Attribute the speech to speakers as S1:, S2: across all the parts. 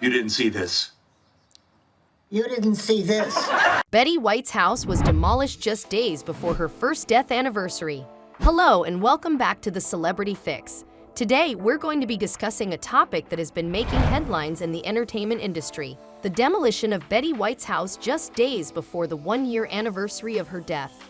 S1: You didn't see this.
S2: You didn't see this.
S3: Betty White's house was demolished just days before her first death anniversary. Hello and welcome back to the Celebrity Fix. Today, we're going to be discussing a topic that has been making headlines in the entertainment industry: the demolition of Betty White's house just days before the one-year anniversary of her death.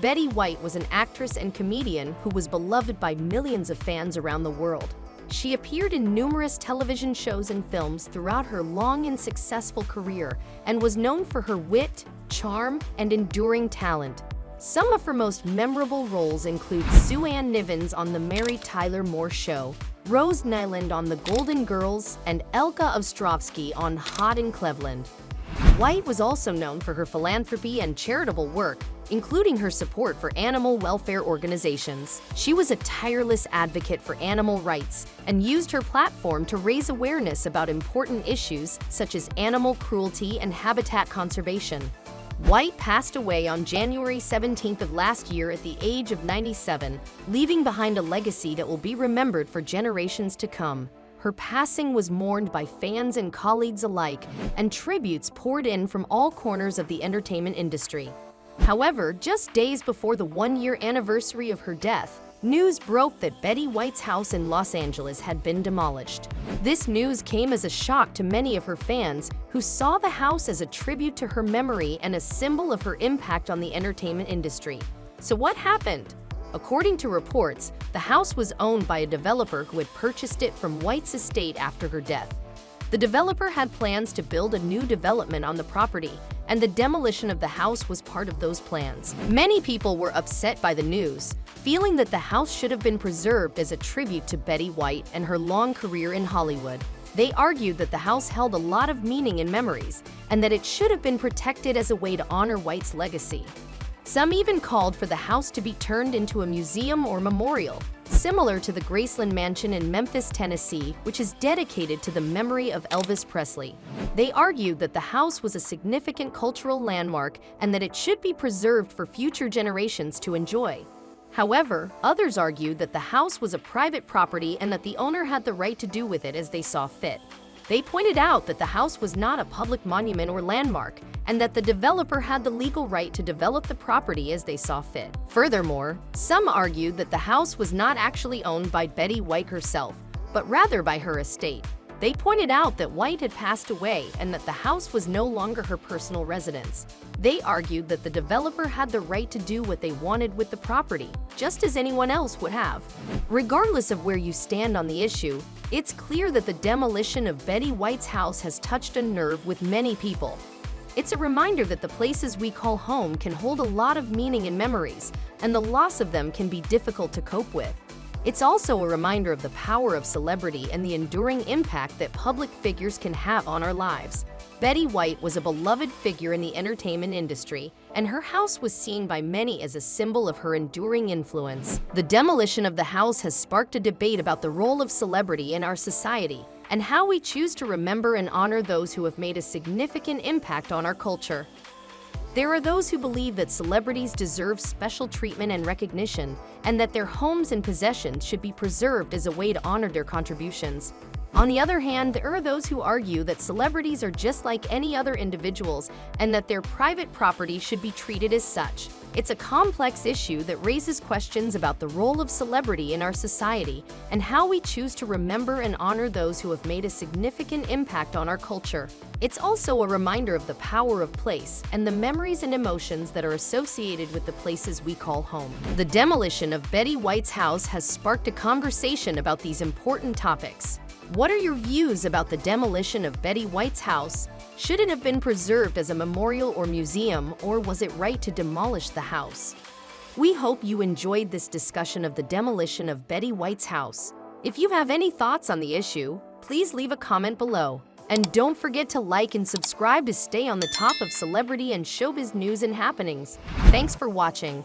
S3: Betty White was an actress and comedian who was beloved by millions of fans around the world. She appeared in numerous television shows and films throughout her long and successful career and was known for her wit, charm, and enduring talent. Some of her most memorable roles include Sue Ann Nivens on The Mary Tyler Moore Show, Rose Nyland on The Golden Girls, and Elka Ostrovsky on Hot in Cleveland. White was also known for her philanthropy and charitable work, including her support for animal welfare organizations. She was a tireless advocate for animal rights and used her platform to raise awareness about important issues such as animal cruelty and habitat conservation. White passed away on January 17th of last year at the age of 97, leaving behind a legacy that will be remembered for generations to come. Her passing was mourned by fans and colleagues alike, and tributes poured in from all corners of the entertainment industry. However, just days before the one-year anniversary of her death, news broke that Betty White's house in Los Angeles had been demolished. This news came as a shock to many of her fans, who saw the house as a tribute to her memory and a symbol of her impact on the entertainment industry. So what happened? According to reports, the house was owned by a developer who had purchased it from White's estate after her death. The developer had plans to build a new development on the property, and the demolition of the house was part of those plans. Many people were upset by the news, feeling that the house should have been preserved as a tribute to Betty White and her long career in Hollywood. They argued that the house held a lot of meaning and memories, and that it should have been protected as a way to honor White's legacy. Some even called for the house to be turned into a museum or memorial, similar to the Graceland Mansion in Memphis, Tennessee, which is dedicated to the memory of Elvis Presley. They argued that the house was a significant cultural landmark and that it should be preserved for future generations to enjoy. However, others argued that the house was a private property and that the owner had the right to do with it as they saw fit. They pointed out that the house was not a public monument or landmark, and that the developer had the legal right to develop the property as they saw fit. Furthermore, some argued that the house was not actually owned by Betty White herself, but rather by her estate. They pointed out that White had passed away and that the house was no longer her personal residence. They argued that the developer had the right to do what they wanted with the property, just as anyone else would have. Regardless of where you stand on the issue, it's clear that the demolition of Betty White's house has touched a nerve with many people. It's a reminder that the places we call home can hold a lot of meaning and memories, and the loss of them can be difficult to cope with. It's also a reminder of the power of celebrity and the enduring impact that public figures can have on our lives. Betty White was a beloved figure in the entertainment industry, and her house was seen by many as a symbol of her enduring influence. The demolition of the house has sparked a debate about the role of celebrity in our society and how we choose to remember and honor those who have made a significant impact on our culture. There are those who believe that celebrities deserve special treatment and recognition, and that their homes and possessions should be preserved as a way to honor their contributions. On the other hand, there are those who argue that celebrities are just like any other individuals and that their private property should be treated as such. It's a complex issue that raises questions about the role of celebrity in our society and how we choose to remember and honor those who have made a significant impact on our culture. It's also a reminder of the power of place and the memories and emotions that are associated with the places we call home. The demolition of Betty White's house has sparked a conversation about these important topics. What are your views about the demolition of Betty White's house? Should it have been preserved as a memorial or museum, or was it right to demolish the house? We hope you enjoyed this discussion of the demolition of Betty White's house. If you have any thoughts on the issue, please leave a comment below. And don't forget to like and subscribe to stay on the top of celebrity and showbiz news and happenings. Thanks for watching.